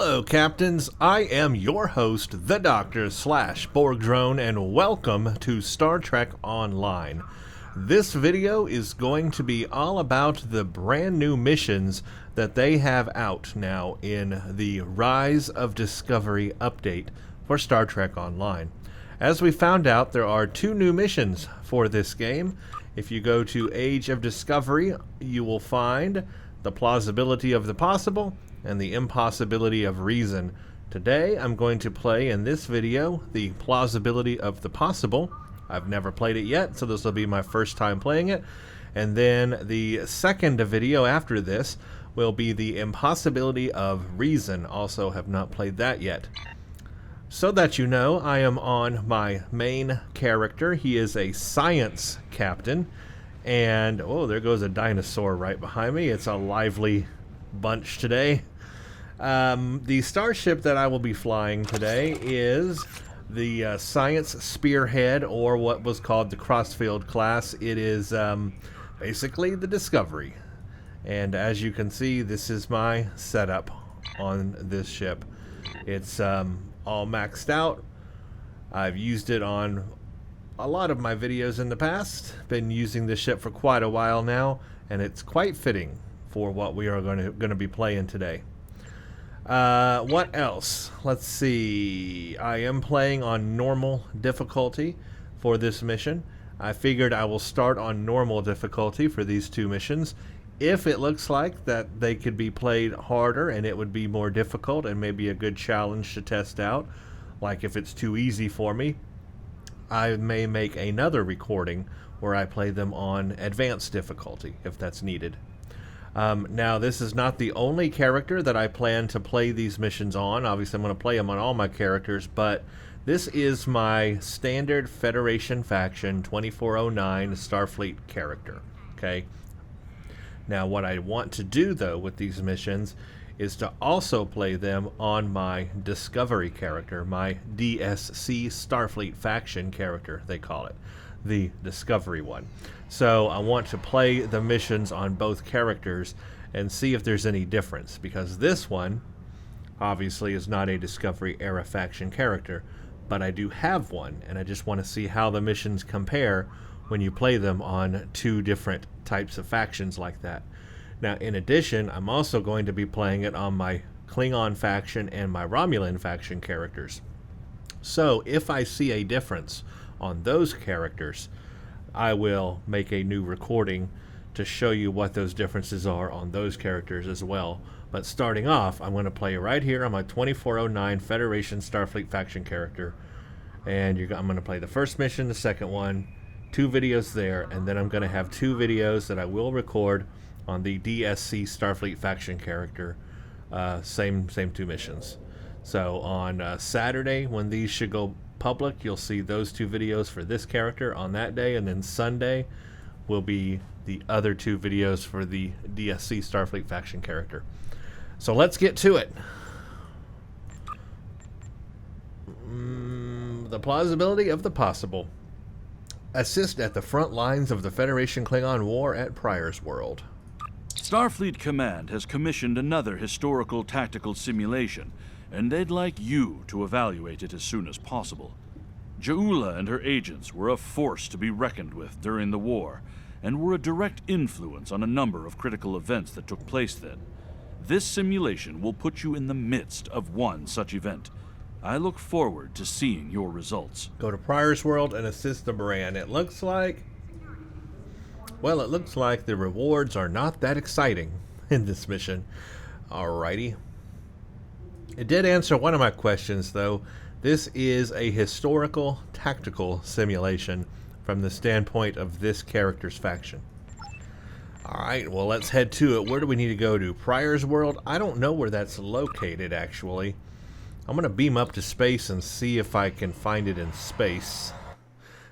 Hello, Captains. I am your host, the Doctor / Borg Drone, and welcome to Star Trek Online. This video is going to be all about the brand new missions that they have out now in the Rise of Discovery update for Star Trek Online. As we found out, there are 2 new missions for this game. If you go to Age of Discovery, you will find the Plausibility of the Possible and the Impossibility of Reason. Today I'm going to play in this video the Plausibility of the Possible. I've never played it yet, so this will be my first time playing it. And then the second video after this will be the Impossibility of Reason. Also have not played that yet. So that you know, I am on my main character. He is a science captain. And, oh, there goes a dinosaur right behind me. It's a lively bunch today. The starship that I will be flying today is the Science Spearhead, or what was called the Crossfield class. It is basically the Discovery. And as you can see, this is my setup on this ship. It's all maxed out. I've used it on a lot of my videos in the past. Been using this ship for quite a while now, and it's quite fitting for what we are going to be playing today. What else? Let's see. I am playing on normal difficulty for this mission. I figured I will start on normal difficulty for these 2 missions. If it looks like that they could be played harder and it would be more difficult and maybe a good challenge to test out, like if it's too easy for me, I may make another recording where I play them on advanced difficulty if that's needed. Now, this is not the only character that I plan to play these missions on. Obviously, I'm going to play them on all my characters, but this is my standard Federation faction 2409 Starfleet character. Okay. Now, what I want to do, though, with these missions is to also play them on my Discovery character, my DSC Starfleet faction character, they call it, the Discovery one. So I want to play the missions on both characters and see if there's any difference, because this one obviously is not a Discovery era faction character, but I do have one, and I just want to see how the missions compare when you play them on 2 different types of factions like that. Now, in addition, I'm also going to be playing it on my Klingon faction and my Romulan faction characters. So if I see a difference on those characters, I will make a new recording to show you what those differences are on those characters as well. But starting off, I'm going to play right here on my 2409 Federation Starfleet faction character. And I'm going to play the first mission, the second one, 2 videos there, and then I'm going to have 2 videos that I will record on the DSC Starfleet faction character. Same 2 missions. So on Saturday, when these should go public, you'll see those 2 videos for this character on that day, and then Sunday will be the other 2 videos for the DSC Starfleet faction character. So let's get to it. The Plausibility of the Possible. Assist at the front lines of the Federation Klingon War at Pryor's World. Starfleet Command has commissioned another historical tactical simulation, and they'd like you to evaluate it as soon as possible. Ja'ula and her agents were a force to be reckoned with during the war, and were a direct influence on a number of critical events that took place then. This simulation will put you in the midst of one such event. I look forward to seeing your results. Go to Pryor's World and assist the Moran. It looks like the rewards are not that exciting in this mission. Alrighty. It did answer one of my questions, though. This is a historical tactical simulation from the standpoint of this character's faction. Alright, well, let's head to it. Where do we need to go to? Pryor's World? I don't know where that's located, actually. I'm going to beam up to space and see if I can find it in space.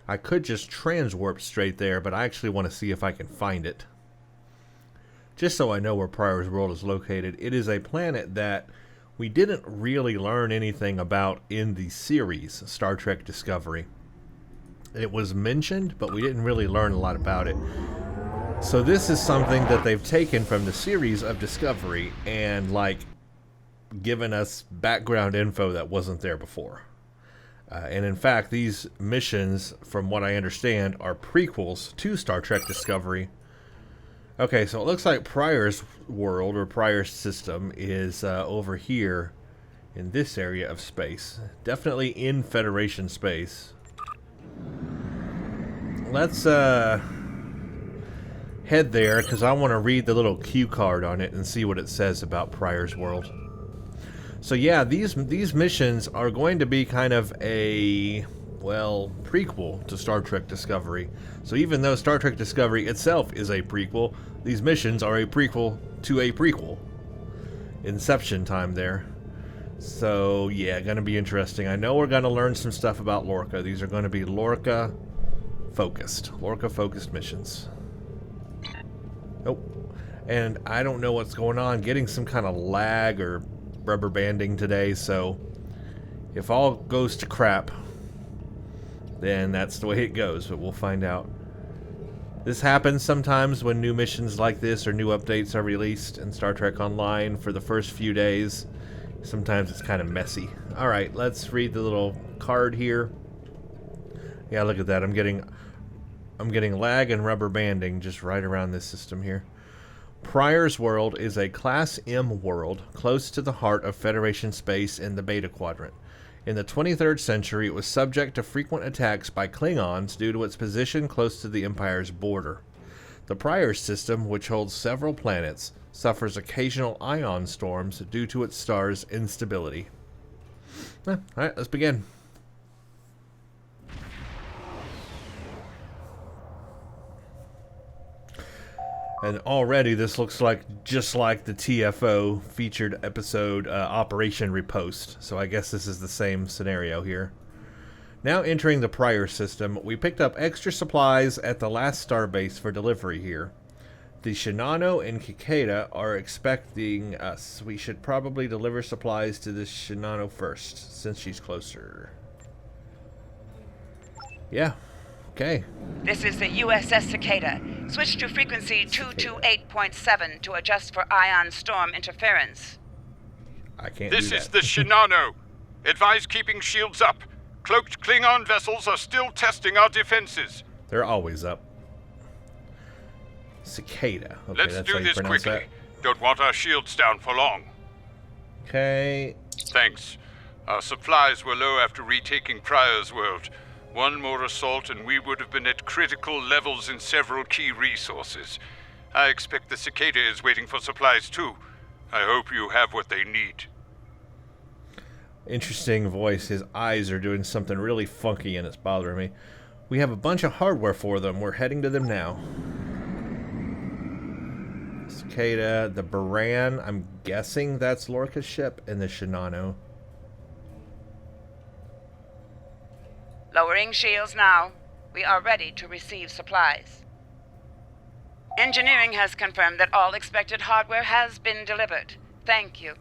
I could just transwarp straight there, but I actually want to see if I can find it. Just so I know where Pryor's World is located. It is a planet that we didn't really learn anything about in the series, Star Trek Discovery. It was mentioned, but we didn't really learn a lot about it. So this is something that they've taken from the series of Discovery and, like, given us background info that wasn't there before. And in fact, these missions, from what I understand, are prequels to Star Trek Discovery. Okay, so it looks like Pryor's world, or Pryor's system, is over here in this area of space. Definitely in Federation space. Let's head there, because I want to read the little cue card on it and see what it says about Pryor's world. So yeah, these missions are going to be kind of a, well, prequel to Star Trek Discovery. So even though Star Trek Discovery itself is a prequel, these missions are a prequel to a prequel. Inception time there. So yeah, going to be interesting. I know we're going to learn some stuff about Lorca. These are going to be Lorca focused missions. Oh, and I don't know what's going on. Getting some kind of lag or rubber banding today, so if all goes to crap, then that's the way it goes, but we'll find out. This happens sometimes when new missions like this or new updates are released in Star Trek Online for the first few days. Sometimes it's kind of messy. Alright, let's read the little card here. Yeah, look at that. I'm getting lag and rubber banding just right around this system here. Pryor's world is a Class M world close to the heart of Federation space in the Beta Quadrant. In the 23rd century, it was subject to frequent attacks by Klingons due to its position close to the Empire's border. The Pryor system, which holds several planets, suffers occasional ion storms due to its star's instability. Alright, let's begin. And already this looks like just like the TFO featured episode Operation Riposte. So I guess this is the same scenario here. Now entering the Pryor system, we picked up extra supplies at the last starbase for delivery here. The Shinano and Kikeda are expecting us. We should probably deliver supplies to the Shinano first, since she's closer. Yeah. Okay. This is the USS Cicada. Switch to frequency 228.7 to adjust for ion storm interference. I can't do that. This is the Shinano. Advise keeping shields up. Cloaked Klingon vessels are still testing our defenses. They're always up. Cicada. Okay, Let's that's do how you this pronounce quickly. that. Don't want our shields down for long. Okay. Thanks. Our supplies were low after retaking Pryor's world. One more assault and we would have been at critical levels in several key resources. I expect the Cicada is waiting for supplies too. I hope you have what they need. Interesting voice. His eyes are doing something really funky and it's bothering me. We have a bunch of hardware for them. We're heading to them now. Cicada, the Baran, I'm guessing that's Lorca's ship, and the Shinano. Lowering shields now. We are ready to receive supplies. Engineering has confirmed that all expected hardware has been delivered. Thank you.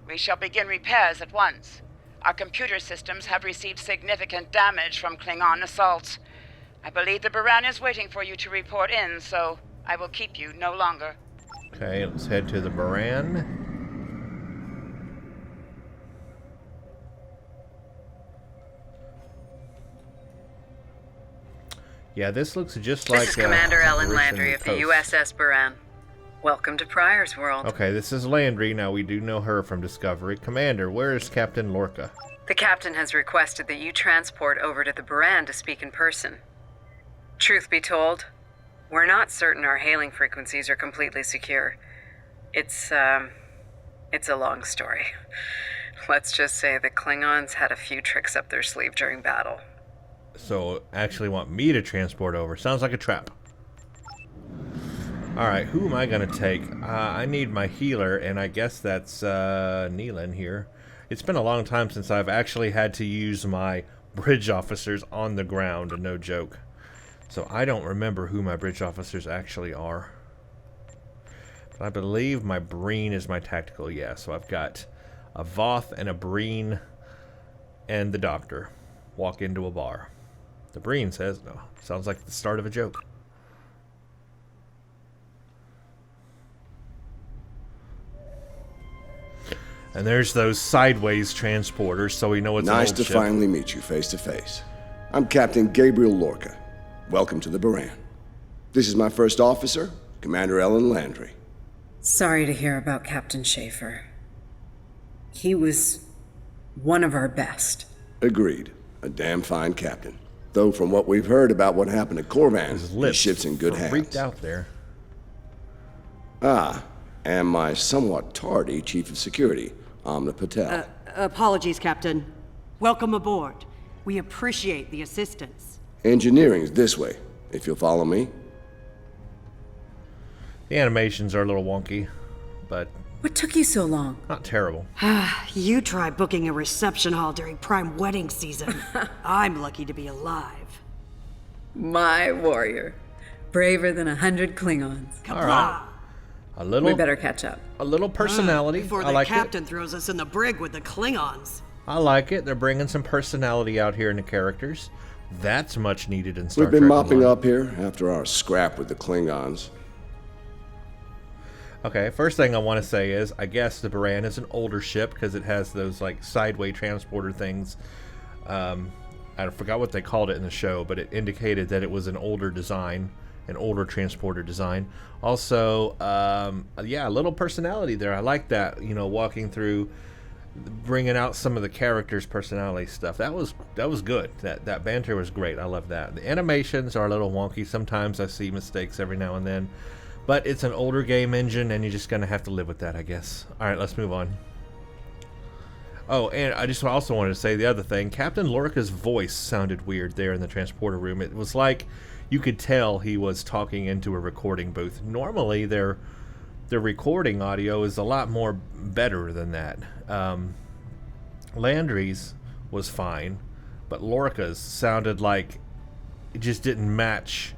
We shall begin repairs at once. Our computer systems have received significant damage from Klingon assaults. I believe the Baran is waiting for you to report in, so I will keep you no longer. Okay, let's head to the Baran. Yeah, this looks just like... This is Commander Ellen Operation Landry of the Riposte. USS Baran. Welcome to Pryor's world. Okay, this is Landry. Now, we do know her from Discovery. Commander, where is Captain Lorca? The captain has requested that you transport over to the Baran to speak in person. Truth be told, we're not certain our hailing frequencies are completely secure. It's a long story. Let's just say the Klingons had a few tricks up their sleeve during battle. So, actually want me to transport over. Sounds like a trap. Alright, who am I going to take? I need my healer, and I guess that's Neelan here. It's been a long time since I've actually had to use my bridge officers on the ground, no joke. So I don't remember who my bridge officers actually are. But I believe my Breen is my tactical, yeah. So I've got a Voth and a Breen and the Doctor walk into a bar. The Breen says, no, sounds like the start of a joke. And there's those sideways transporters, so we know it's an Nice old to ship. finally meet you face to face. I'm Captain Gabriel Lorca. Welcome to the Baran. This is my first officer, Commander Ellen Landry. Sorry to hear about Captain Schaefer. He was one of our best. Agreed. A damn fine captain. Though from what we've heard about what happened to Corvan, His his lips ship's in good freaked hands. out there. Ah, and my somewhat tardy Chief of Security, Amna Patel. Apologies, Captain. Welcome aboard. We appreciate the assistance. Engineering's this way, if you'll follow me. The animations are a little wonky, but What took you so long? not terrible. You try booking a reception hall during prime wedding season. I'm lucky to be alive. My warrior. Braver than 100 Klingons. All right. A little, We better catch up. a little personality. Before I the like captain throws us in the brig with the Klingons. I like it. They're bringing some personality out here in the characters. That's much needed in Star We've been Trek mopping Online. up here after our scrap with the Klingons. Okay, first thing I want to say is, I guess the Baran is an older ship because it has those like sideway transporter things. I forgot what they called it in the show, but it indicated that it was an older design, an older transporter design. Also, yeah, a little personality there. I like that. You know, walking through, bringing out some of the characters' personality stuff. That was good. That banter was great. I love that. The animations are a little wonky. Sometimes I see mistakes every now and then. But it's an older game engine, and you're just going to have to live with that, I guess. All right, let's move on. Oh, and I just also wanted to say the other thing. Captain Lorca's voice sounded weird there in the transporter room. It was like you could tell he was talking into a recording booth. Normally, their recording audio is a lot more better than that. Landry's was fine, but Lorca's sounded like it just didn't match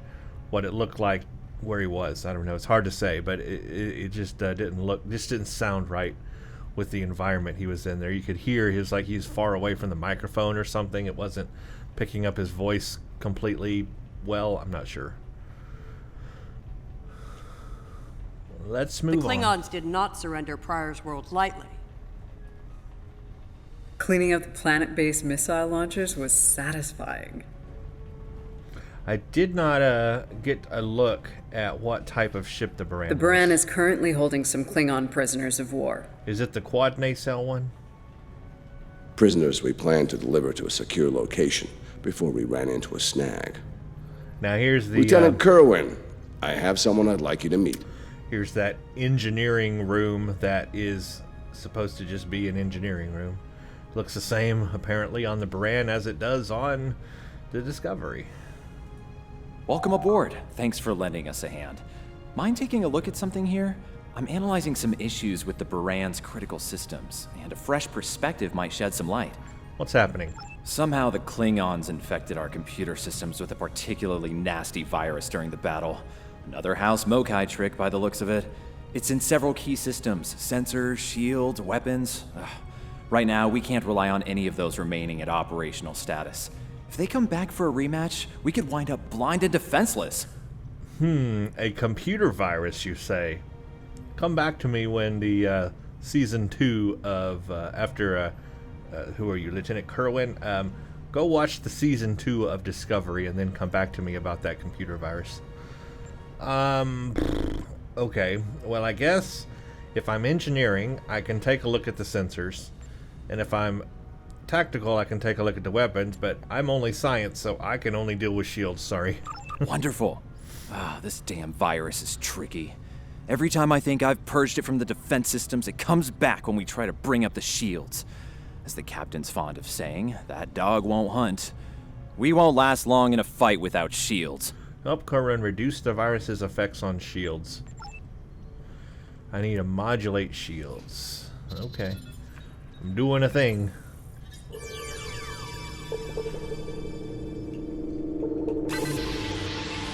what it looked like where he was. I don't know. It's hard to say, but it just didn't sound right with the environment he was in there. You could hear he was like he's far away from the microphone or something. It wasn't picking up his voice completely well. I'm not sure. Let's The move on. Klingons did not surrender Pryor's world lightly. Cleaning up the planet-based missile launchers was satisfying. I did not get a look at what type of ship the Baran The was. Baran is currently holding some Klingon prisoners of war. Is it the quad nacelle one? Prisoners we planned to deliver to a secure location before we ran into a snag. Now here's the Lieutenant Kerwin, I have someone I'd like you to meet. here's that engineering room that is supposed to just be an engineering room. Looks the same apparently on the Baran as it does on the Discovery. Welcome aboard. Thanks for lending us a hand. Mind taking a look at something here? I'm analyzing some issues with the Baran's critical systems, and a fresh perspective might shed some light. What's happening? Somehow the Klingons infected our computer systems with a particularly nasty virus during the battle. Another House Mokai trick by the looks of it. It's in several key systems, sensors, shields, weapons. Ugh. Right now, we can't rely on any of those remaining at operational status. If they come back for a rematch, we could wind up blind and defenseless. A computer virus, you say? Come back to me when the season 2 of after who are you, Lieutenant Kerwin? Go watch the season 2 of Discovery and then come back to me about that computer virus. Okay. Well, I guess if I'm engineering, I can take a look at the sensors, and if I'm tactical, I can take a look at the weapons, but I'm only science, so I can only deal with shields, sorry. Wonderful. This damn virus is tricky. Every time I think I've purged it from the defense systems, it comes back when we try to bring up the shields. As the captain's fond of saying, that dog won't hunt. We won't last long in a fight without shields. Help Corrin reduce the virus's effects on shields. I need to modulate shields. Okay. I'm doing a thing.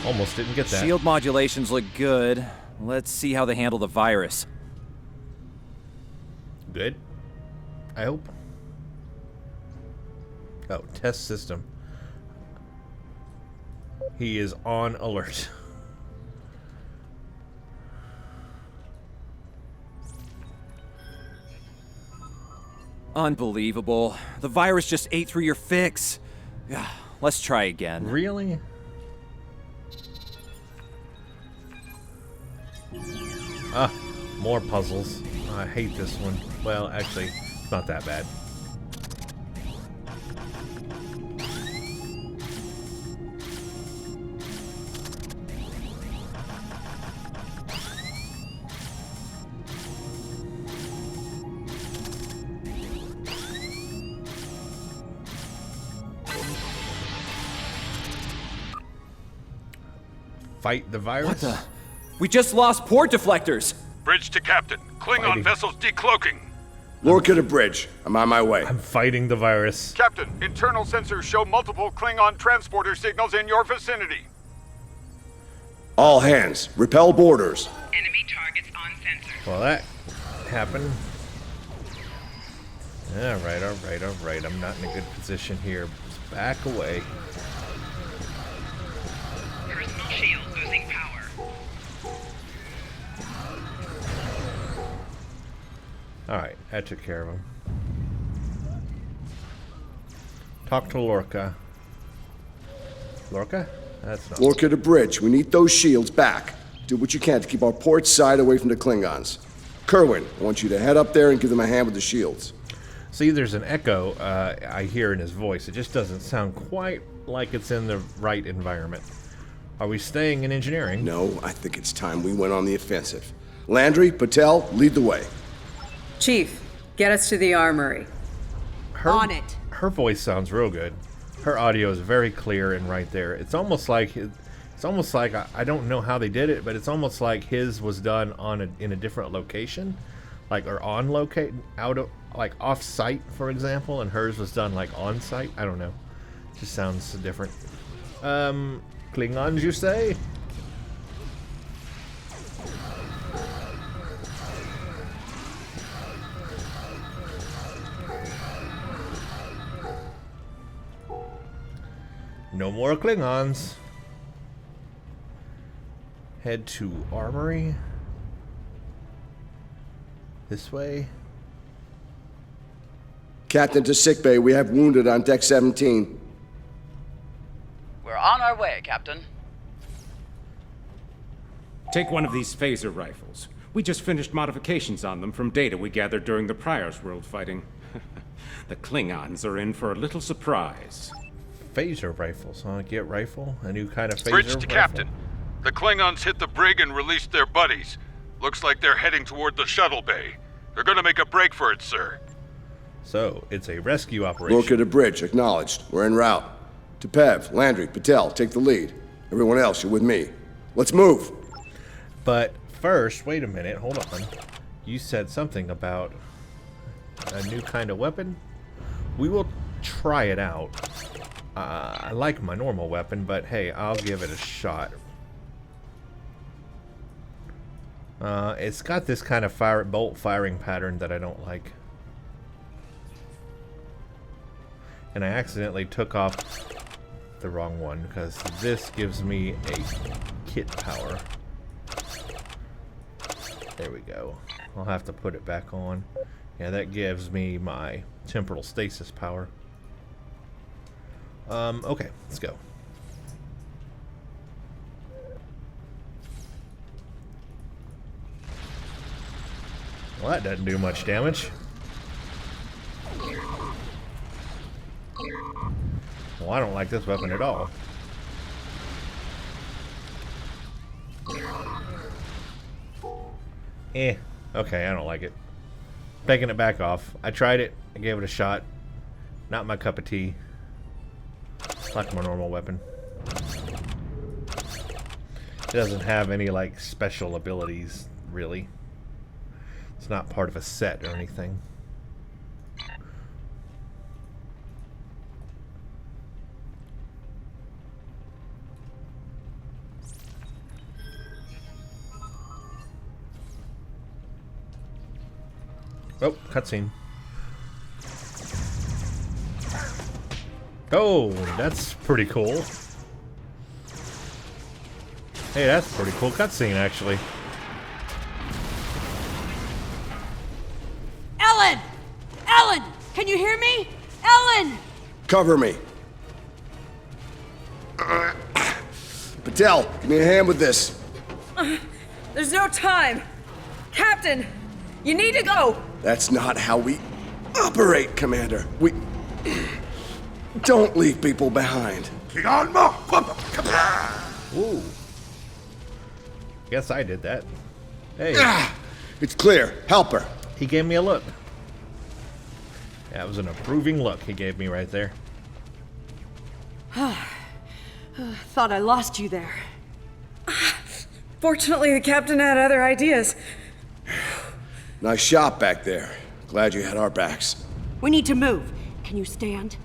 Almost didn't get that. Shield modulations look good. Let's see how they handle the virus. Good. I hope. Oh, test system. He is on alert. Unbelievable. The virus just ate through your fix. Let's try again. Really? More puzzles. I hate this one. Well, actually, it's not that bad. Fight the virus? What the? We just lost port deflectors! Bridge to Captain. Klingon vessels decloaking. Lorca to bridge. I'm on my way. I'm fighting the virus. Captain, internal sensors show multiple Klingon transporter signals in your vicinity. All hands, repel boarders. Enemy targets on sensor. Well, that happened. Alright. I'm not in a good position here. Just back away. Personal shield losing power. Alright, that took care of him. Talk to Lorca. Lorca? That's not... Lorca to bridge. We need those shields back. Do what you can to keep our port side away from the Klingons. Kerwin, I want you to head up there and give them a hand with the shields. See, there's an echo I hear in his voice. It just doesn't sound quite like it's in the right environment. Are we staying in engineering? No, I think it's time we went on the offensive. Landry, Patel, lead the way. Chief, get us to the armory. On it. Her voice sounds real good. Her audio is very clear and right there. It's almost like I don't know how they did it, but it's almost like his was done in a different location, like or on locate out of like off site, for example, and hers was done like on site. I don't know. Just sounds different. Klingons, you say? No more Klingons. Head to armory. This way. Captain to sickbay. We have wounded on deck 17. We're on our way, Captain. Take one of these phaser rifles. We just finished modifications on them from data we gathered during the Prior's World fighting. The Klingons are in for a little surprise. Phaser rifles, huh? Get rifle? A new kind of phaser Bridge to rifle? Captain. The Klingons hit the brig and released their buddies. Looks like they're heading toward the shuttle bay. They're gonna make a break for it, sir. So, it's a rescue operation. Lorca to bridge. Acknowledged. We're en route. To Pev, Landry, Patel, take the lead. Everyone else, you're with me. Let's move. But first, wait a minute, hold on. You said something about a new kind of weapon? We will try it out. I like my normal weapon, but hey, I'll give it a shot. It's got this kind of bolt firing pattern that I don't like. And I accidentally took off the wrong one, because this gives me a kit power. There we go. I'll have to put it back on. Yeah, that gives me my temporal stasis power. Okay, let's go. Well, that doesn't do much damage. Well, I don't like this weapon at all. Okay, I don't like it. Taking it back off. I tried it. I gave it a shot. Not my cup of tea. Like my normal weapon. It doesn't have any, like, special abilities, really. It's not part of a set or anything. Oh, cutscene. Oh, that's pretty cool. Hey, that's a pretty cool cutscene, actually. Ellen! Ellen! Cover me. Patel, give me a hand with this. There's no time. Captain, you need to go. That's not how we operate, Commander. We don't leave people behind. Ooh. Guess I did that. Hey, It's clear. Help her. he gave me a look. That was an approving look he gave me right there. Thought I lost you there. Fortunately, the captain had other ideas. Nice shot back there. Glad you had our backs. We need to move. Can you stand?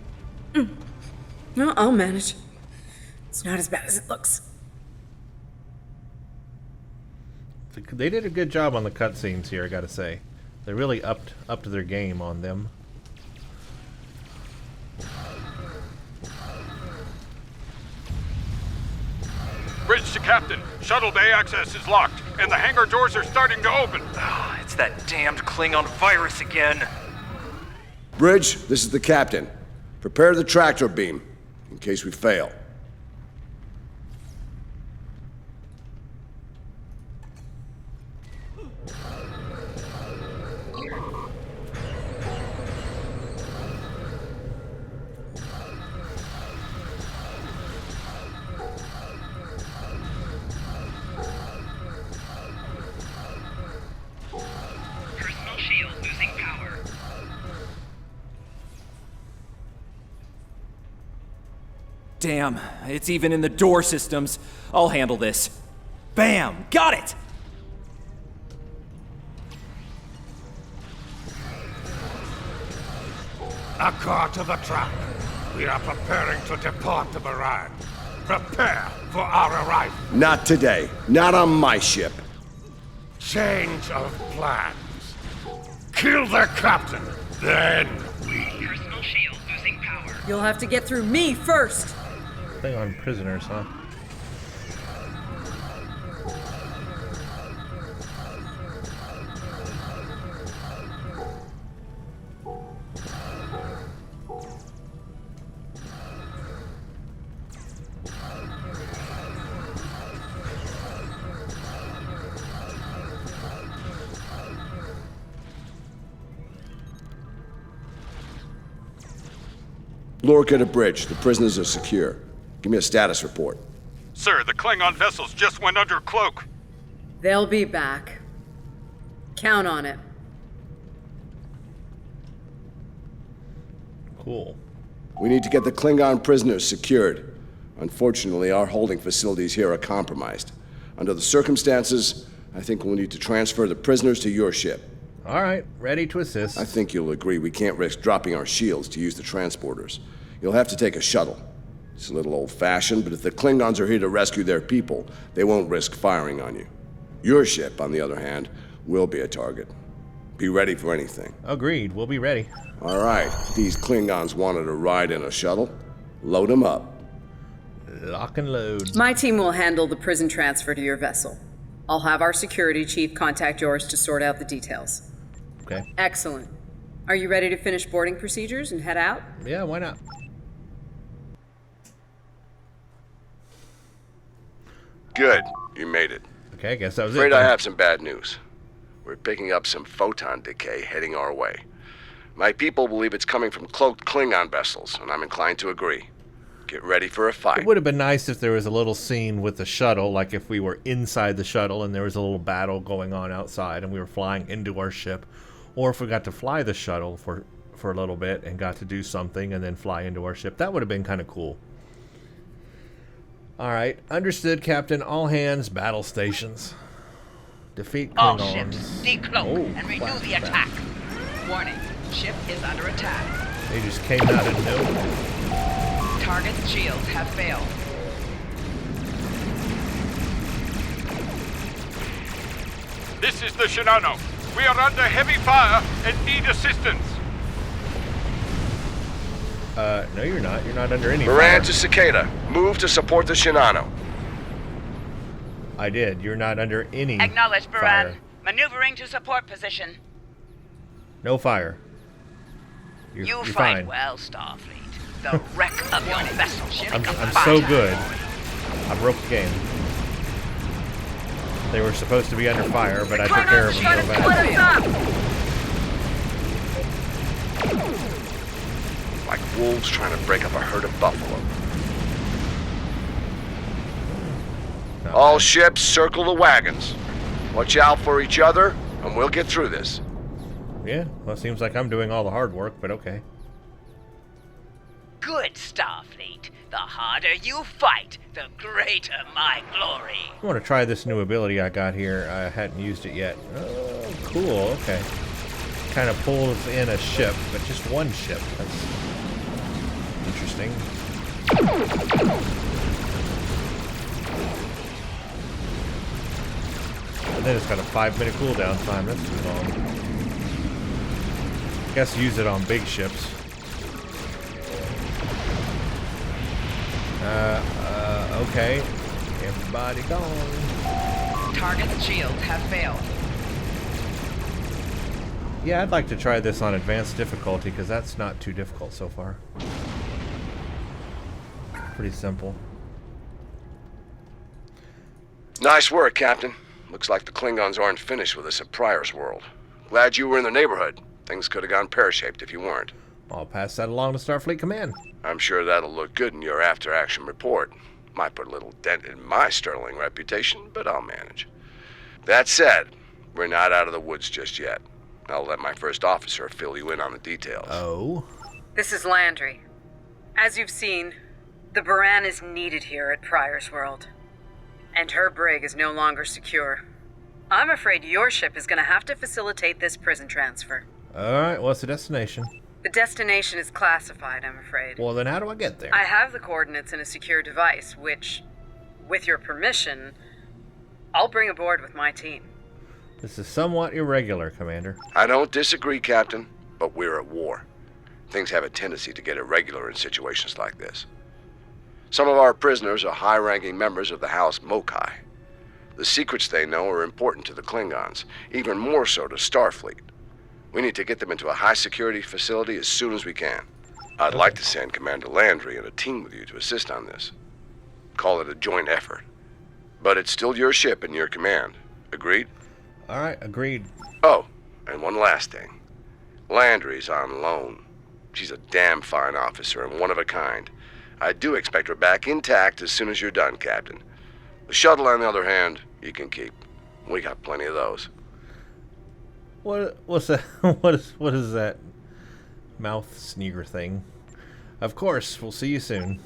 No, I'll manage. It's not as bad as it looks. They did a good job on the cutscenes here, I gotta say. They really upped to their game on them. Bridge to Captain. Shuttle bay access is locked, and the hangar doors are starting to open. It's that damned Klingon virus again. Bridge, this is the captain. Prepare the tractor beam, in case we fail. Personal shield losing power. Damn, it's even in the door systems. I'll handle this. Bam! Got it! A car to the track. We are preparing to depart the Baran. Prepare for our arrival. Not today. Not on my ship. Change of plans. Kill the captain, then we... Personal shield losing power. You'll have to get through me first. Klingon prisoners, huh? Lorca to bridge. The prisoners are secure. Give me a status report. Sir, the Klingon vessels just went under cloak. They'll be back. Count on it. Cool. We need to get the Klingon prisoners secured. Unfortunately, our holding facilities here are compromised. Under the circumstances, I think we'll need to transfer the prisoners to your ship. All right, ready to assist. I think you'll agree we can't risk dropping our shields to use the transporters. You'll have to take a shuttle. It's a little old-fashioned, but if the Klingons are here to rescue their people, they won't risk firing on you. Your ship, on the other hand, will be a target. Be ready for anything. Agreed, we'll be ready. All right, these Klingons wanted to ride in a shuttle. Load them up. Lock and load. My team will handle the prison transfer to your vessel. I'll have our security chief contact yours to sort out the details. Okay. Excellent. Are you ready to finish boarding procedures and head out? Yeah, why not? Good, you made it. Okay, I guess that was Afraid it. I then. have some bad news. We're picking up some photon decay heading our way. My people believe it's coming from cloaked Klingon vessels, and I'm inclined to agree. Get ready for a fight. It would have been nice if there was a little scene with the shuttle, like if we were inside the shuttle and there was a little battle going on outside and we were flying into our ship, or if we got to fly the shuttle for a little bit and got to do something and then fly into our ship. That would have been kind of cool. All right, understood, Captain. All hands, battle stations. Defeat All Klingons. ships, decloak and renew wow, the attack. Warning, ship is under attack. They just came out of nowhere. Target's shields have failed. This is the Shinano. We are under heavy fire and need assistance. No, you're not. You're not under any Moran fire. to Cicada. Move to support the Shinano. I did. You're not under any Acknowledge, fire. Baran. Maneuvering to support position. No fire. You're You fine. fight well, Starfleet. The wreck of your vessel will I'm become so fire. good. I broke the game. They were supposed to be under fire, but I took care of them so bad. Like wolves trying to break up a herd of buffalo. All ships circle the wagons. Watch out for each other, and we'll get through this. Yeah, well, it seems like I'm doing all the hard work, but okay. Good, Starfleet. The harder you fight, the greater my glory. I want to try this new ability I got here. I hadn't used it yet. Oh, cool, okay. Kind of pulls in a ship, but just one ship. That's interesting. And then it's got a 5-minute cooldown time. That's too long. Guess use it on big ships. Okay. Everybody gone. Target's shields have failed. Yeah, I'd like to try this on advanced difficulty, because that's not too difficult so far. Pretty simple. Nice work, Captain. Looks like the Klingons aren't finished with us at Pryor's World. Glad you were in the neighborhood. Things could have gone pear-shaped if you weren't. I'll pass that along to Starfleet Command. I'm sure that'll look good in your after-action report. Might put a little dent in my sterling reputation, but I'll manage. That said, we're not out of the woods just yet. I'll let my first officer fill you in on the details. Oh? This is Landry. As you've seen, the Baran is needed here at Pryor's World. And her brig is no longer secure. I'm afraid your ship is going to have to facilitate this prison transfer. Alright, what's the destination? The destination is classified, I'm afraid. Well, then how do I get there? I have the coordinates in a secure device, which, with your permission, I'll bring aboard with my team. This is somewhat irregular, Commander. I don't disagree, Captain, but we're at war. Things have a tendency to get irregular in situations like this. Some of our prisoners are high-ranking members of the House Mokai. The secrets they know are important to the Klingons, even more so to Starfleet. We need to get them into a high-security facility as soon as we can. I'd like to send Commander Landry and a team with you to assist on this. Call it a joint effort. But it's still your ship and your command. Agreed? Alright, agreed. Oh, and one last thing. Landry's on loan. She's a damn fine officer and one of a kind. I do expect her back intact as soon as you're done, Captain. The shuttle, on the other hand, you can keep. We got plenty of those. What's that? What is that mouth sneer thing? Of course, we'll see you soon.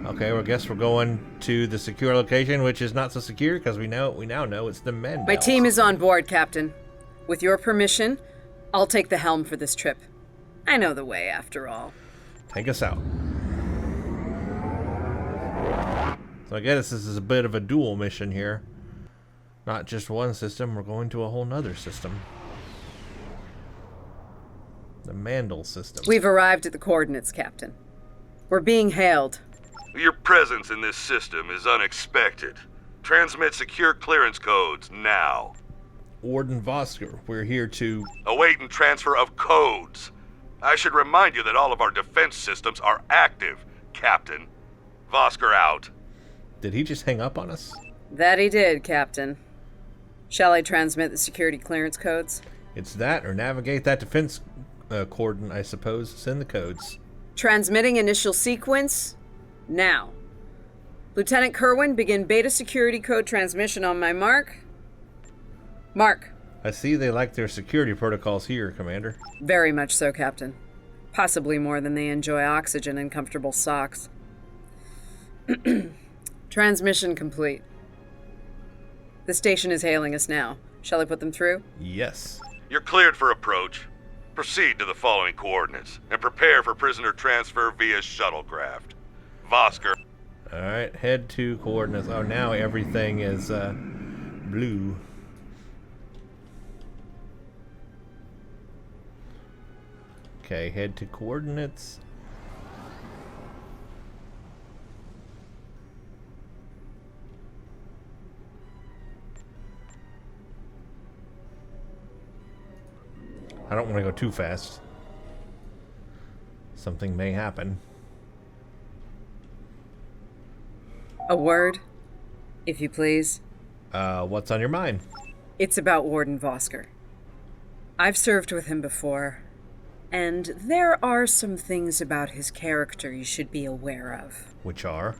Okay, well, I guess we're going to the secure location, which is not so secure because we now know it's the men. My team is on board, Captain. With your permission, I'll take the helm for this trip. I know the way, after all. Take us out. So I guess this is a bit of a dual mission here. Not just one system, we're going to a whole nother system. The Mandel system. We've arrived at the coordinates, Captain. We're being hailed. Your presence in this system is unexpected. Transmit secure clearance codes now. Warden Vosker, we're here to... Awaiting transfer of codes. I should remind you that all of our defense systems are active, Captain. Vosker out. Did he just hang up on us? That he did, Captain. Shall I transmit the security clearance codes? It's that, or navigate that defense cordon, I suppose. Send the codes. Transmitting initial sequence, now. Lieutenant Kerwin, begin beta security code transmission on my mark. Mark. I see they like their security protocols here, Commander. Very much so, Captain. Possibly more than they enjoy oxygen and comfortable socks. Transmission complete. The station is hailing us now. Shall I put them through? Yes. You're cleared for approach. Proceed to the following coordinates and prepare for prisoner transfer via shuttlecraft. Vosker. Alright, head to coordinates. Oh, now everything is blue. Okay, head to coordinates. I don't want to go too fast. Something may happen. A word, if you please. What's on your mind? It's about Warden Vosker. I've served with him before, and there are some things about his character you should be aware of. Which are?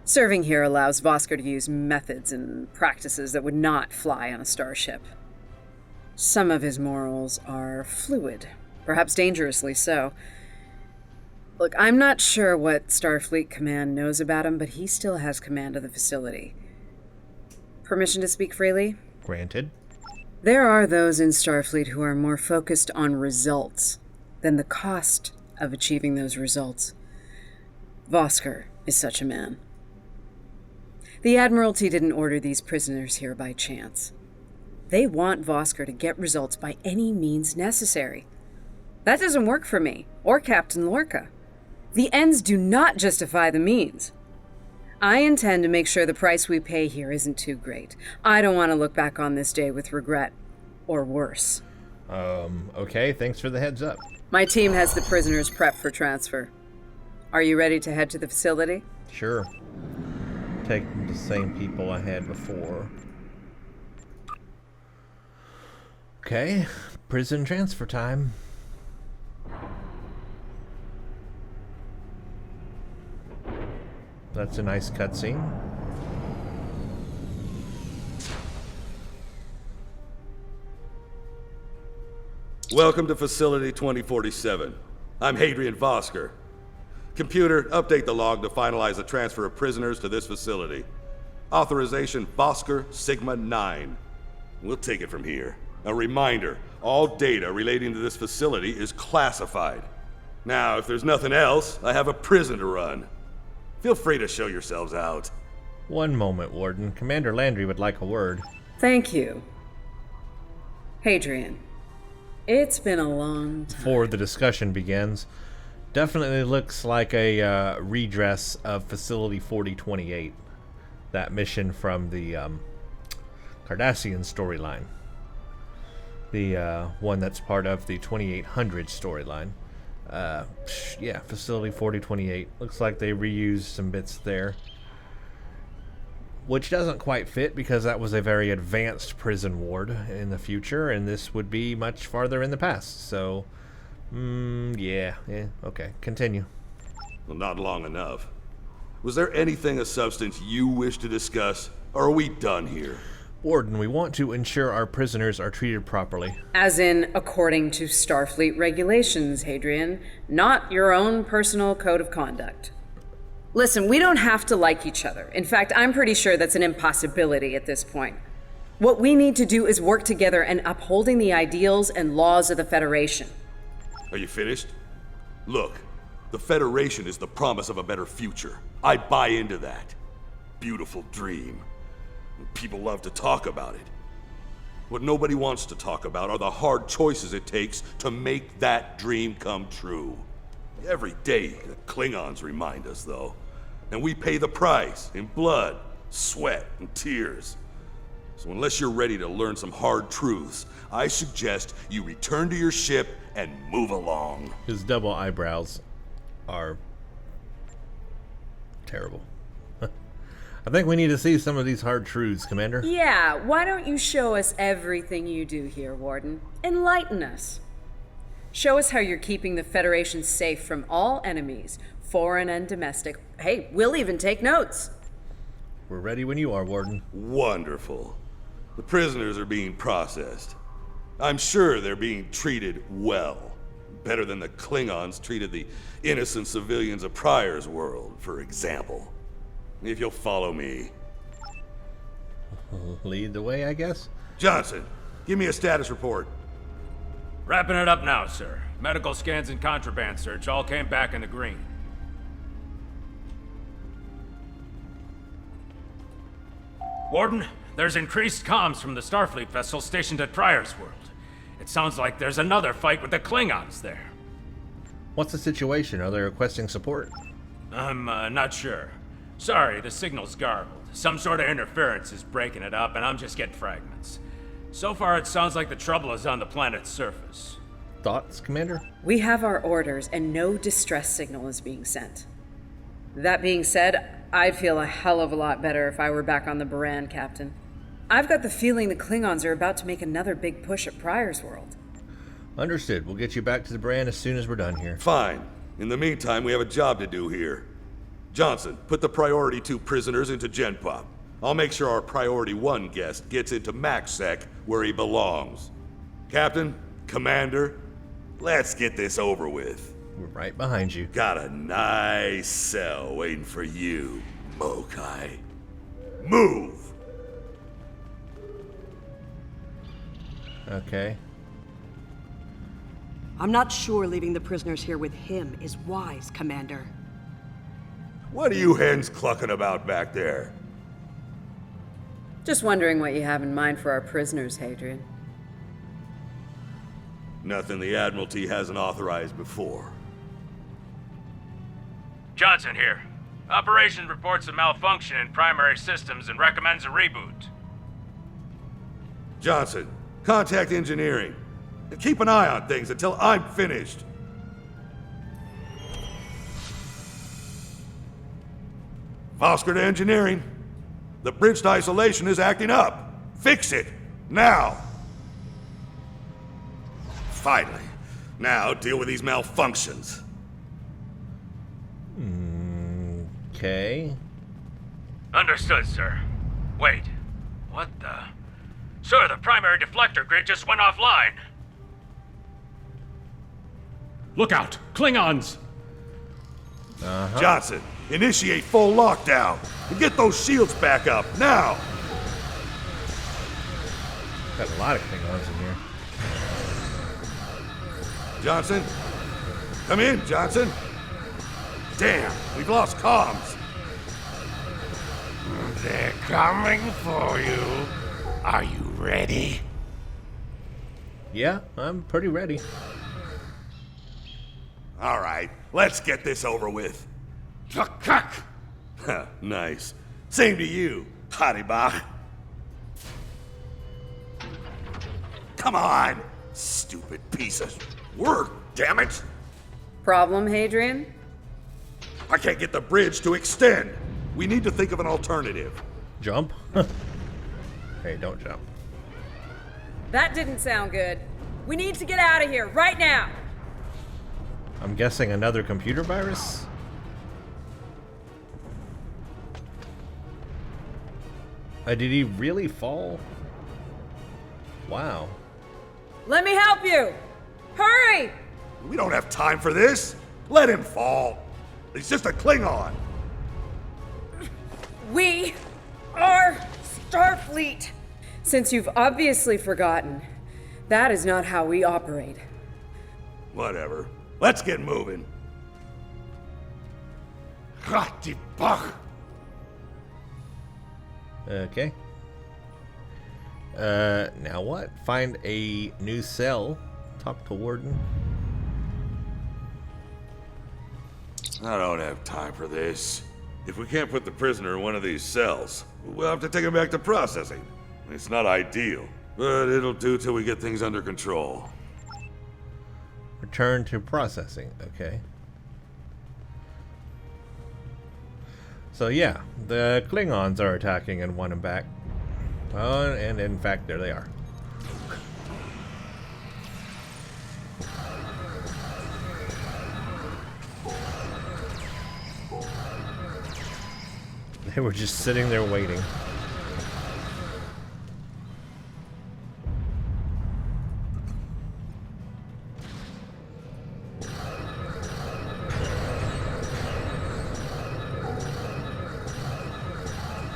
Serving here allows Vosker to use methods and practices that would not fly on a starship. Some of his morals are fluid, perhaps dangerously so. Look, I'm not sure what Starfleet Command knows about him, but he still has command of the facility. Permission to speak freely? Granted. There are those in Starfleet who are more focused on results than the cost of achieving those results. Vosker is such a man. The Admiralty didn't order these prisoners here by chance. They want Vosker to get results by any means necessary. That doesn't work for me, or Captain Lorca. The ends do not justify the means. I intend to make sure the price we pay here isn't too great. I don't want to look back on this day with regret, or worse. Okay, thanks for the heads up. My team has the prisoners prepped for transfer. Are you ready to head to the facility? Sure. Take the same people I had before. Okay, prison transfer time. That's a nice cutscene. Welcome to Facility 2047. I'm Hadrian Vosker. Computer, update the log to finalize the transfer of prisoners to this facility. Authorization Vosker Sigma 9. We'll take it from here. A reminder, all data relating to this facility is classified. Now, if there's nothing else, I have a prison to run. Feel free to show yourselves out. One moment, Warden. Commander Landry would like a word. Thank you. Hadrian, it's been a long time. Before the discussion begins, definitely looks like a redress of Facility 4028. That mission from the Cardassian storyline. The one that's part of the 2800 storyline. Yeah, Facility 4028. Looks like they reused some bits there. Which doesn't quite fit because that was a very advanced prison ward in the future, and this would be much farther in the past. So, yeah, okay, continue. Well, not long enough. Was there anything of substance you wish to discuss, or are we done here? Warden, we want to ensure our prisoners are treated properly. As in, according to Starfleet regulations, Hadrian, not your own personal code of conduct. Listen, we don't have to like each other. In fact, I'm pretty sure that's an impossibility at this point. What we need to do is work together in upholding the ideals and laws of the Federation. Are you finished? Look, the Federation is the promise of a better future. I buy into that. Beautiful dream. People love to talk about it. What nobody wants to talk about are the hard choices it takes to make that dream come true. Every day, the Klingons remind us, though. And we pay the price in blood, sweat, and tears. So unless you're ready to learn some hard truths, I suggest you return to your ship and move along. His double eyebrows are terrible. I think we need to see some of these hard truths, Commander. Yeah, why don't you show us everything you do here, Warden? Enlighten us. Show us how you're keeping the Federation safe from all enemies, foreign and domestic. Hey, we'll even take notes. We're ready when you are, Warden. Wonderful. The prisoners are being processed. I'm sure they're being treated well. Better than the Klingons treated the innocent civilians of Pryor's world, for example. If you'll follow me. Lead the way, I guess? Johnson, give me a status report. Wrapping it up now, sir. Medical scans and contraband search all came back in the green. Warden, there's increased comms from the Starfleet vessel stationed at Pryor's world. It sounds like there's another fight with the Klingons there. What's the situation? Are they requesting support? I'm not sure. Sorry, the signal's garbled. Some sort of interference is breaking it up, and I'm just getting fragments. So far, it sounds like the trouble is on the planet's surface. Thoughts, Commander? We have our orders, and no distress signal is being sent. That being said, I'd feel a hell of a lot better if I were back on the Baran, Captain. I've got the feeling the Klingons are about to make another big push at Pryor's World. Understood. We'll get you back to the Baran as soon as we're done here. Fine. In the meantime, we have a job to do here. Johnson, put the Priority 2 prisoners into Gen Pop. I'll make sure our Priority 1 guest gets into MaxSec where he belongs. Captain, Commander, let's get this over with. We're right behind you. Got a nice cell waiting for you, Mokai. Move! Okay. I'm not sure leaving the prisoners here with him is wise, Commander. What are you hens clucking about back there? Just wondering what you have in mind for our prisoners, Hadrian. Nothing the Admiralty hasn't authorized before. Johnson here. Operations reports a malfunction in primary systems and recommends a reboot. Johnson, contact engineering. And keep an eye on things until I'm finished. Vosker to engineering. The bridge to isolation is acting up. Fix it, now. Finally. Now deal with these malfunctions. Okay. Understood, sir. Wait. What the? Sir, the primary deflector grid just went offline. Look out! Klingons! Johnson, initiate full lockdown. And get those shields back up, now! Got a lot of Klingons in here. Johnson? Come in, Johnson. Damn, we've lost comms. They're coming for you. Are you ready? Yeah, I'm pretty ready. All right, let's get this over with. Tlakak! Nice. Same to you, Haribach. Come on, stupid piece of work, damn it! Problem, Hadrian? I can't get the bridge to extend. We need to think of an alternative. Jump? Hey, don't jump. That didn't sound good. We need to get out of here, right now! I'm guessing another computer virus? Did he really fall? Wow. Let me help you! Hurry! We don't have time for this. Let him fall. He's just a Klingon. We are Starfleet. Since you've obviously forgotten, that is not how we operate. Whatever. Let's get moving. Ratibach! Okay. Now what? Find a new cell. Talk to Warden. I don't have time for this. If we can't put the prisoner in one of these cells, we'll have to take him back to processing. It's not ideal, but it'll do till we get things under control. Return to processing. Okay. So yeah, the Klingons are attacking and want him back. Oh, and in fact, there they are. They were just sitting there waiting.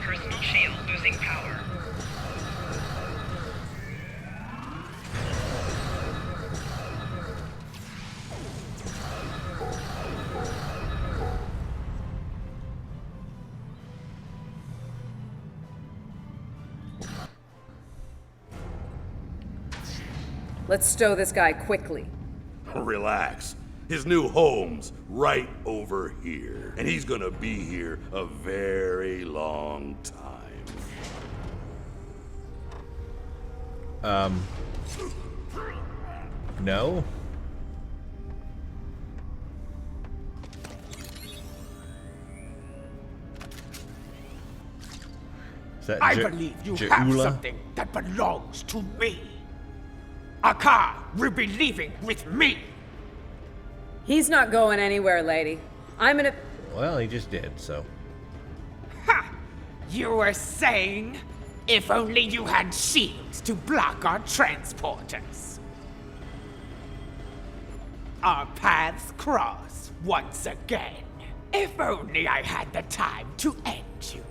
Personal shield losing power. Let's stow this guy quickly. Relax. His new home's right over here. And he's gonna be here a very long time. No? that I believe you have something that belongs to me. Akar will be leaving with me. He's not going anywhere, lady. I'm gonna... Well, he just did, so. Ha! You were saying, if only you had shields to block our transporters. Our paths cross once again. If only I had the time to end you.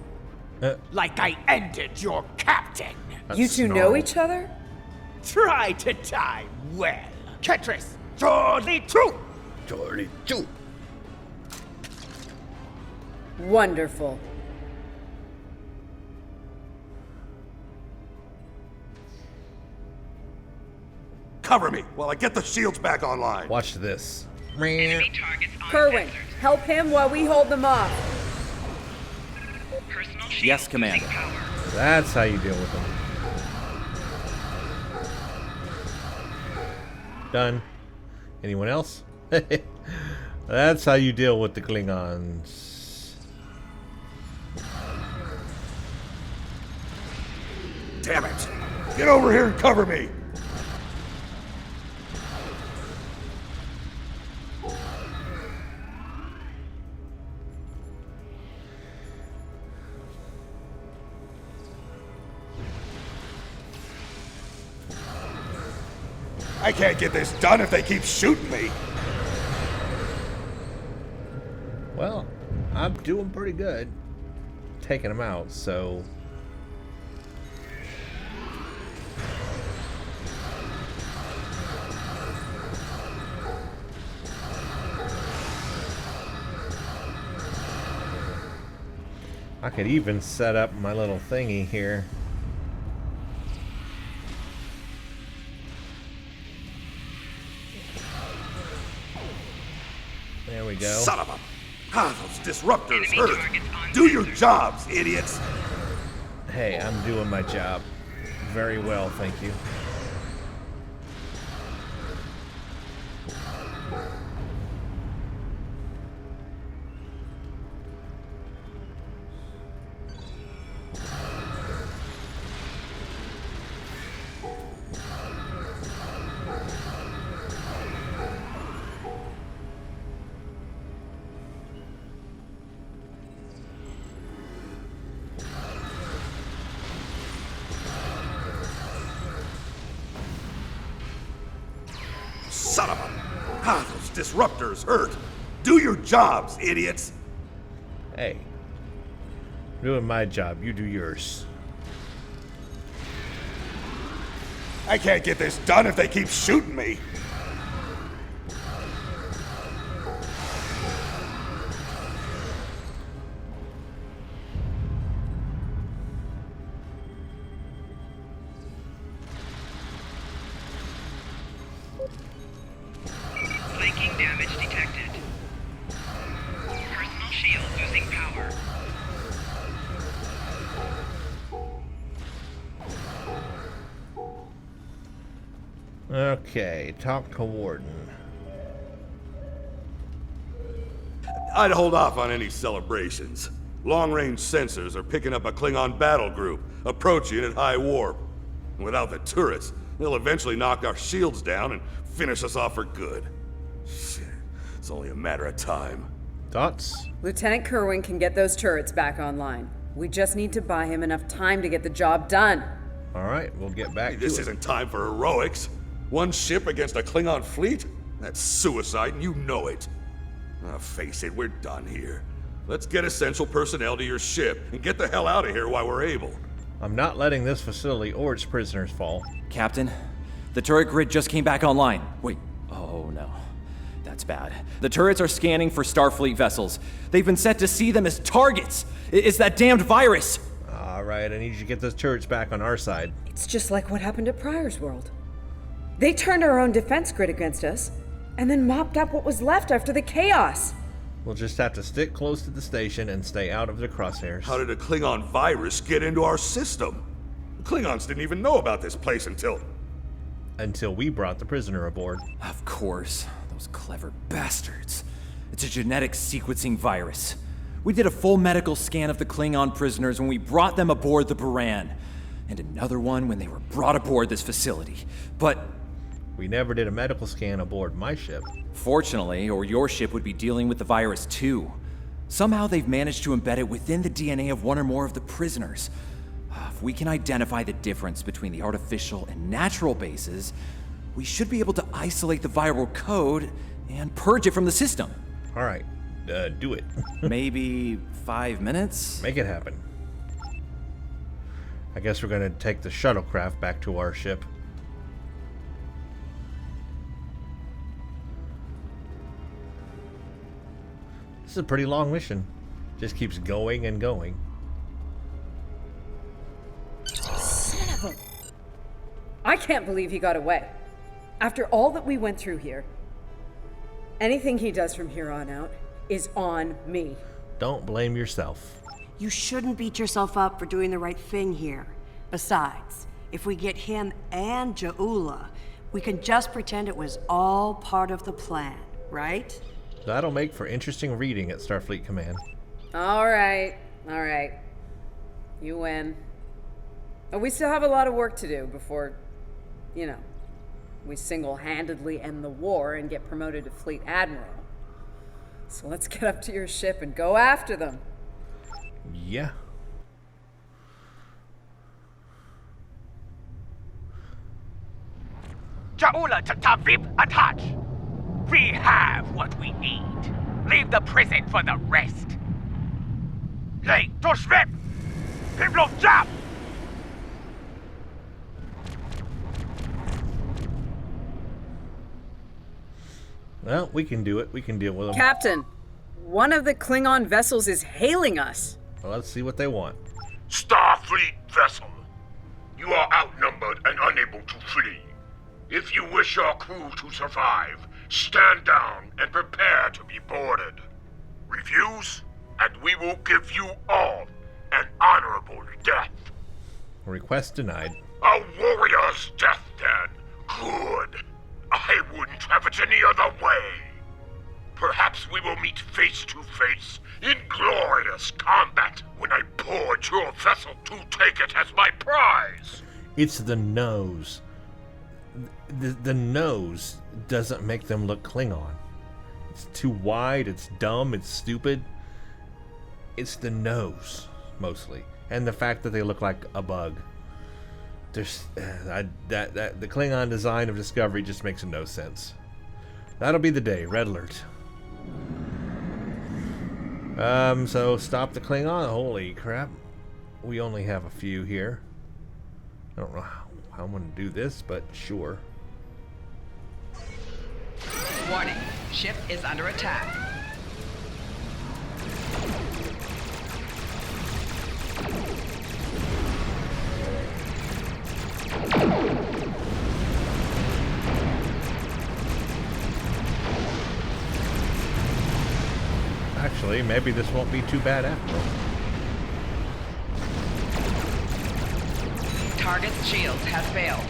Like I ended your captain. You two know each other? Try to die well. Ketris, Jordy 2! Jordy 2! Wonderful. Cover me while I get the shields back online. Watch this. Enemy targets on Kerwin, sensors. help him while we hold them off. Personal shield Yes, Commander. losing power. That's how you deal with them. Done. Anyone else? That's how you deal with the Klingons. Damn it! Get over here and cover me! I can't get this done if they keep shooting me. Well, I'm doing pretty good. Taking them out, so. I could even set up my little thingy here. There we go. Son of a... Ah, those disruptors hurt. Do your jobs, idiots. Hey, I'm doing my job very well, thank you. Son of a... Ah, those disruptors hurt. Do your jobs, idiots. Hey, doing my job, you do yours. I can't get this done if they keep shooting me. Flanking damage detected. Personal shield losing power. Okay, talk to Warden. I'd hold off on any celebrations. Long-range sensors are picking up a Klingon battle group, approaching at high warp. Without the turrets, they'll eventually knock our shields down and finish us off for good. Shit, it's only a matter of time. Thoughts? Lieutenant Kerwin can get those turrets back online. We just need to buy him enough time to get the job done. Alright, we'll get back to This it. isn't time for heroics. One ship against a Klingon fleet? That's suicide, and you know it. Face it, we're done here. Let's get essential personnel to your ship and get the hell out of here while we're able. I'm not letting this facility or its prisoners fall. Captain, the turret grid just came back online. Wait, oh no. That's bad. The turrets are scanning for Starfleet vessels. They've been set to see them as targets. It's that damned virus. Alright, I need you to get those turrets back on our side. It's just like what happened at Pryor's World. They turned our own defense grid against us, and then mopped up what was left after the chaos. We'll just have to stick close to the station and stay out of the crosshairs. How did a Klingon virus get into our system? The Klingons didn't even know about this place until we brought the prisoner aboard. Of course. Those clever bastards. It's a genetic sequencing virus. We did a full medical scan of the Klingon prisoners when we brought them aboard the Baran, and another one when they were brought aboard this facility. But we never did a medical scan aboard my ship. Fortunately, or your ship would be dealing with the virus too. Somehow they've managed to embed it within the DNA of one or more of the prisoners. If we can identify the difference between the artificial and natural bases, we should be able to isolate the viral code and purge it from the system. All right, do it. Maybe 5 minutes? Make it happen. I guess we're gonna take the shuttlecraft back to our ship. This is a pretty long mission. Just keeps going and going. Son of a... I can't believe he got away. After all that we went through here. Anything he does from here on out is on me. Don't blame yourself. You shouldn't beat yourself up for doing the right thing here. Besides, if we get him and Jaula, we can just pretend it was all part of the plan, right? That'll make for interesting reading at Starfleet Command. All right. You win. But we still have a lot of work to do before, we single-handedly end the war and get promoted to Fleet Admiral. So let's get up to your ship and go after them. Yeah. Jaula to Tavib attach. We have what we need. Leave the prison for the rest. Hey, to Schmidt! People jump! Well, we can do it. We can deal with them. Captain, one of the Klingon vessels is hailing us. Well, let's see what they want. Starfleet vessel. You are outnumbered and unable to flee. If you wish your crew to survive, stand down and prepare to be boarded. Refuse, and we will give you all an honorable death. Request denied. A warrior's death, then. Good. I wouldn't have it any other way. Perhaps we will meet face to face in glorious combat when I board your vessel to take it as my prize. It's the nose. The nose doesn't make them look Klingon. It's too wide, it's dumb, it's stupid. It's the nose, mostly. And the fact that they look like a bug. There's the Klingon design of Discovery just makes no sense. That'll be the day. Red alert. So stop the Klingon. Holy crap. We only have a few here. I don't know how I'm going to do this, but sure. Warning. Ship is under attack. Actually, maybe this won't be too bad after all. Target's shields have failed.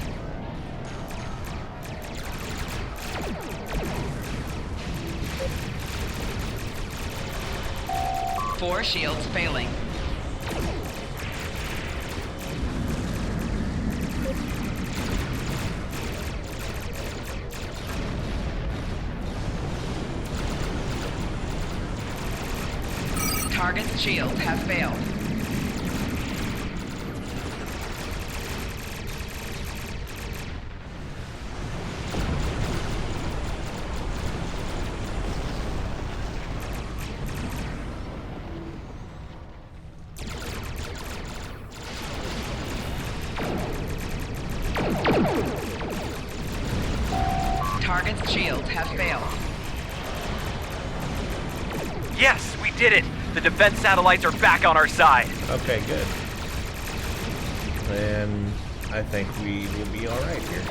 Four shields failing. Target's shields have failed. Target's shields have failed. Yes, we did it! The defense satellites are back on our side. Okay, good. Then I think we will be alright here.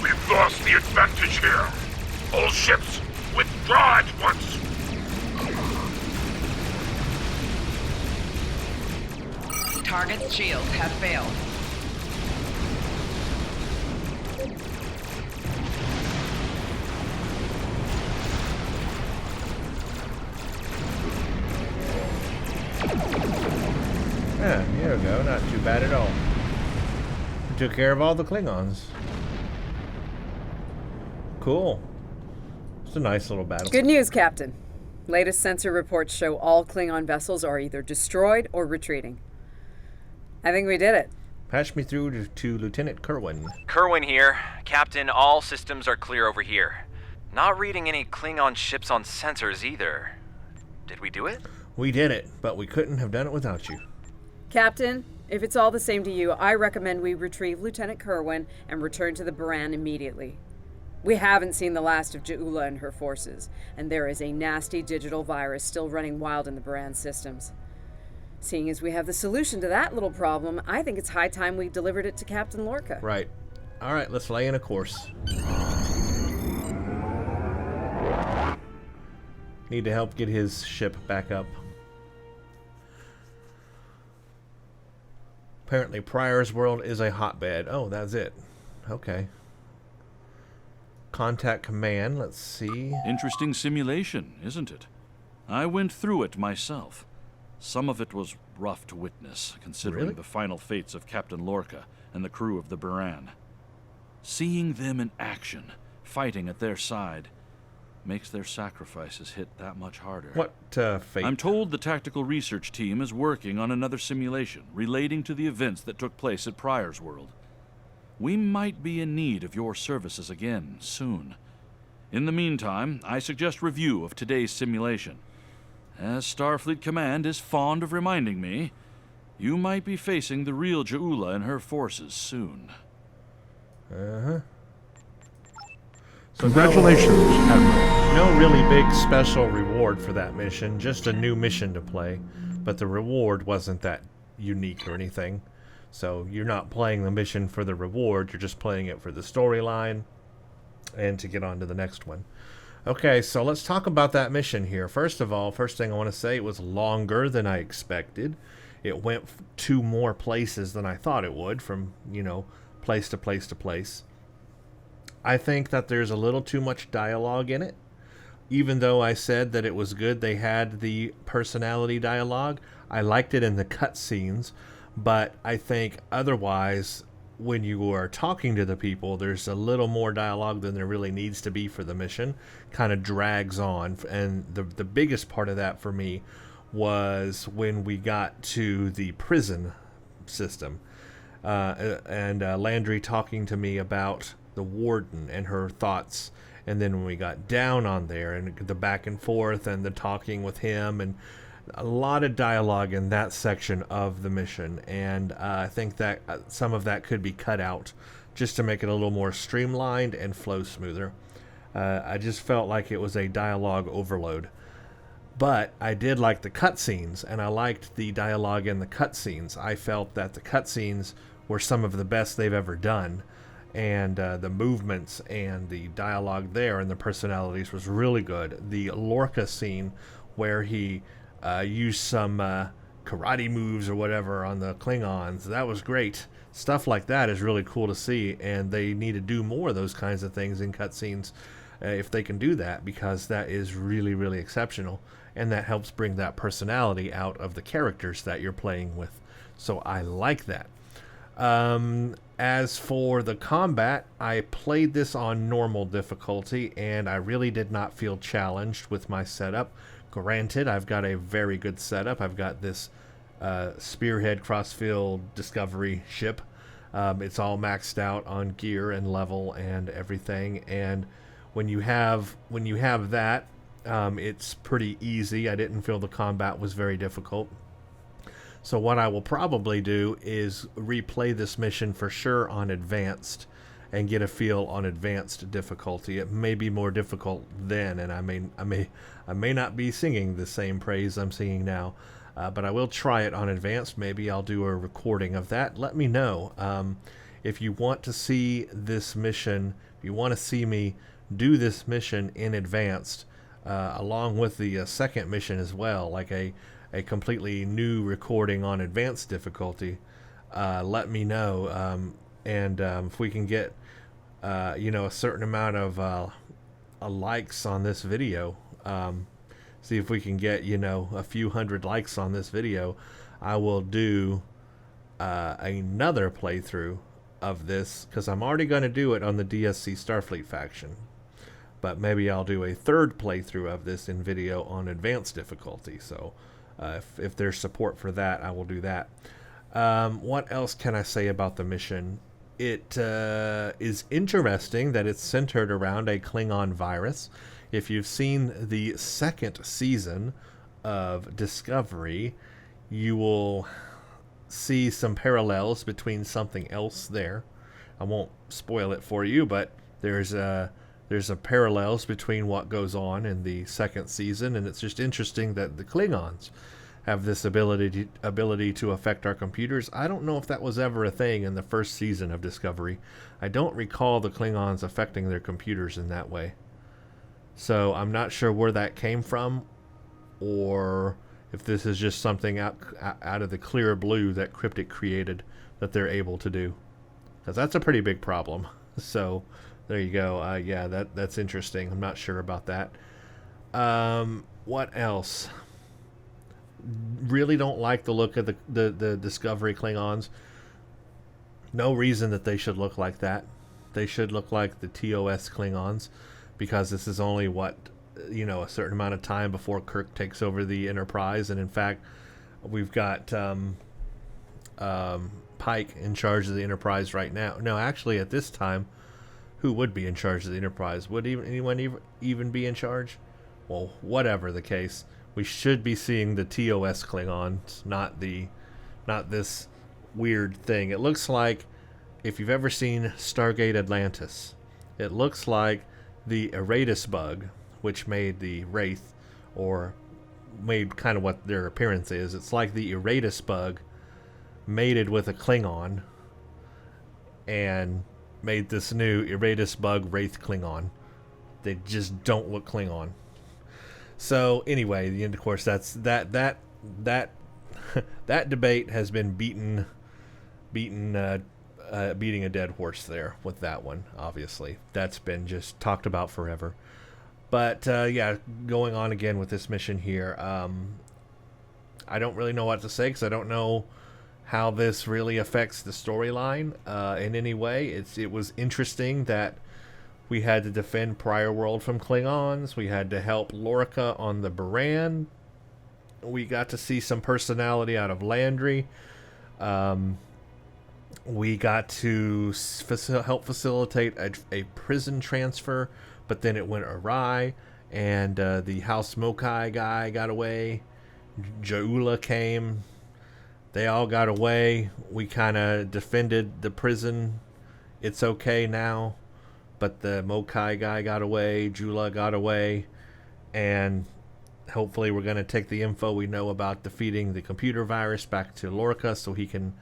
We've lost the advantage here. All ships, withdraw at once. Target's shields have failed. Yeah, here we go. Not too bad at all. We took care of all the Klingons. Cool. It's a nice little battle. Good news, Captain. Latest sensor reports show all Klingon vessels are either destroyed or retreating. I think we did it. Patch me through to Lieutenant Kerwin. Kerwin here. Captain, all systems are clear over here. Not reading any Klingon ships on sensors either. Did we do it? We did it, but we couldn't have done it without you. Captain, if it's all the same to you, I recommend we retrieve Lieutenant Kerwin and return to the Baran immediately. We haven't seen the last of Ja'ula and her forces, and there is a nasty digital virus still running wild in the Baran systems. Seeing as we have the solution to that little problem, I think it's high time we delivered it to Captain Lorca. Right. All right, let's lay in a course. Need to help get his ship back up. Apparently Pryor's world is a hotbed. Oh, that's it. Okay. Contact command, let's see. Interesting simulation, isn't it? I went through it myself. Some of it was rough to witness, considering the final fates of Captain Lorca and the crew of the Baran. Seeing them in action, fighting at their side, makes their sacrifices hit that much harder. What fate? I'm told the tactical research team is working on another simulation relating to the events that took place at Pryor's world. We might be in need of your services again soon. In the meantime, I suggest review of today's simulation. As Starfleet Command is fond of reminding me, you might be facing the real Ja'ula and her forces soon. Uh-huh. So congratulations, Admiral. No really big special reward for that mission, just a new mission to play. But the reward wasn't that unique or anything. So you're not playing the mission for the reward, you're just playing it for the storyline and to get on to the next one. Okay, so let's talk about that mission here. First of all, first thing I want to say, it was longer than I expected. It went to more places than I thought it would, from, you know, place to place to place. I think that there's a little too much dialogue in it. Even though I said that it was good they had the personality dialogue, I liked it in the cutscenes, but I think otherwise, when you are talking to the people, there's a little more dialogue than there really needs to be for the mission. Kind of drags on, and the biggest part of that for me was when we got to the prison system, and Landry talking to me about the warden and her thoughts, and then when we got down on there and the back and forth and the talking with him, and a lot of dialogue in that section of the mission, and I think that some of that could be cut out just to make it a little more streamlined and flow smoother. I just felt like it was a dialogue overload. But I did like the cutscenes, and I liked the dialogue in the cutscenes. I felt that the cutscenes were some of the best they've ever done, and the movements and the dialogue there and the personalities was really good. The Lorca scene where he used some karate moves or whatever on the Klingons, that was great. Stuff like that is really cool to see, and they need to do more of those kinds of things in cutscenes if they can do that, because that is really, really exceptional, and that helps bring that personality out of the characters that you're playing with. So I like that. As for the combat, I played this on normal difficulty, and I really did not feel challenged with my setup. Granted, I've got a very good setup. I've got this Spearhead Crossfield Discovery ship. It's all maxed out on gear and level and everything, and when you have that, it's pretty easy. I didn't feel the combat was very difficult. So what I will probably do is replay this mission for sure on advanced and get a feel on advanced difficulty. It may be more difficult then, and I may not be singing the same praise I'm singing now, but I will try it on advanced. Maybe I'll do a recording of that. Let me know if you want to see this mission. If you want to see me do this mission in advanced, along with the second mission as well, like a completely new recording on advanced difficulty, let me know, and if we can get a certain amount of likes on this video, see if we can get a few hundred likes on this video, I will do another playthrough of this, because I'm already going to do it on the DSC Starfleet faction. But maybe I'll do a third playthrough of this in video on advanced difficulty. So if there's support for that, I will do that. What else can I say about the mission? It is interesting that it's centered around a Klingon virus. If you've seen the second season of Discovery, you will see some parallels between something else there. I won't spoil it for you, but there's a parallels between what goes on in the second season, and it's just interesting that the Klingons have this ability to affect our computers. I don't know if that was ever a thing in the first season of Discovery. I don't recall the Klingons affecting their computers in that way. So I'm not sure where that came from, or if this is just something out of the clear blue that Cryptic created that they're able to do. Because that's a pretty big problem. So there you go. Yeah, that's interesting. I'm not sure about that. What else? Really don't like the look of the Discovery Klingons. No reason that they should look like that. They should look like the TOS Klingons, because this is only a certain amount of time before Kirk takes over the Enterprise, and in fact, we've got Pike in charge of the Enterprise right now. No, actually, at this time, who would be in charge of the Enterprise? Would anyone even be in charge? Well, whatever the case, we should be seeing the TOS Klingons, not this weird thing. It looks like, if you've ever seen Stargate Atlantis, it looks like the Eratus bug, which made the Wraith, or made kind of what their appearance is. It's like the Eratus bug mated with a Klingon and made this new Eratus bug Wraith Klingon. They just don't look Klingon. So anyway, of course, that's that debate has been beating a dead horse there with that one. Obviously, that's been just talked about forever. But yeah, going on again with this mission here, I don't really know what to say, because I don't know how this really affects the storyline in any way. It was interesting that we had to defend Prior World from Klingons. We had to help Lorca on the Baran. We got to see some personality out of Landry. We got to help facilitate a prison transfer, but then it went awry, and the House Mokai guy got away. Jaula came. They all got away. We kind of defended the prison. It's okay now. But the Mokai guy got away. Jula got away. And hopefully we're going to take the info we know about defeating the computer virus back to Lorca so he can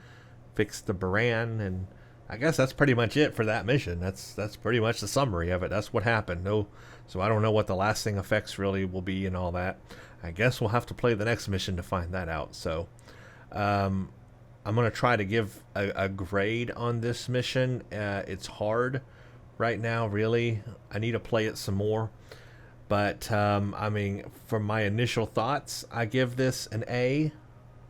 fix the Baran. And I guess that's pretty much it for that mission. That's pretty much the summary of it. That's what happened. So I don't know what the lasting effects really will be and all that. I guess we'll have to play the next mission to find that out. So I'm going to try to give a grade on this mission. It's hard right now, really. I need to play it some more. But, I mean, from my initial thoughts, I give this an A,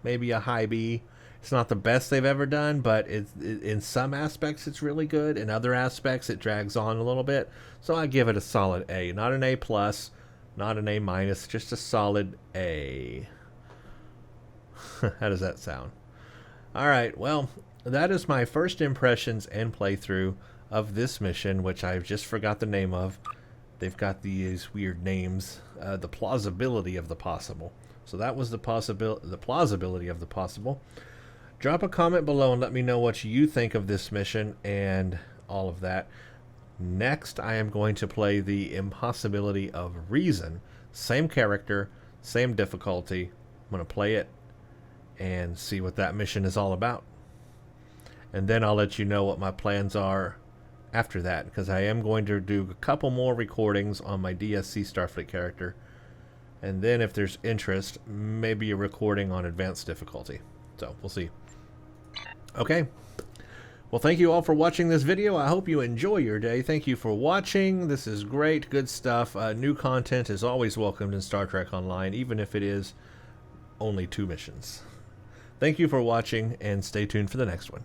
maybe a high B. It's not the best they've ever done, but in some aspects it's really good. In other aspects it drags on a little bit. So I give it a solid A. Not an A+, not an A-, just a solid A. How does that sound? Alright, well, that is my first impressions and playthrough of this mission, which I just forgot the name of. They've got these weird names. The Plausibility of the Possible. So that was the Plausibility of the Possible. Drop a comment below and let me know what you think of this mission and all of that. Next, I am going to play the Impossibility of Reason. Same character, same difficulty. I'm going to play it and see what that mission is all about. And then I'll let you know what my plans are after that, because I am going to do a couple more recordings on my DSC Starfleet character, and then if there's interest, maybe a recording on advanced difficulty. So we'll see. Okay, well, thank you all for watching this video. I hope you enjoy your day. Thank you for watching. This is great, good stuff. New content is always welcomed in Star Trek Online, even if it is only 2 missions. Thank you for watching, and stay tuned for the next one.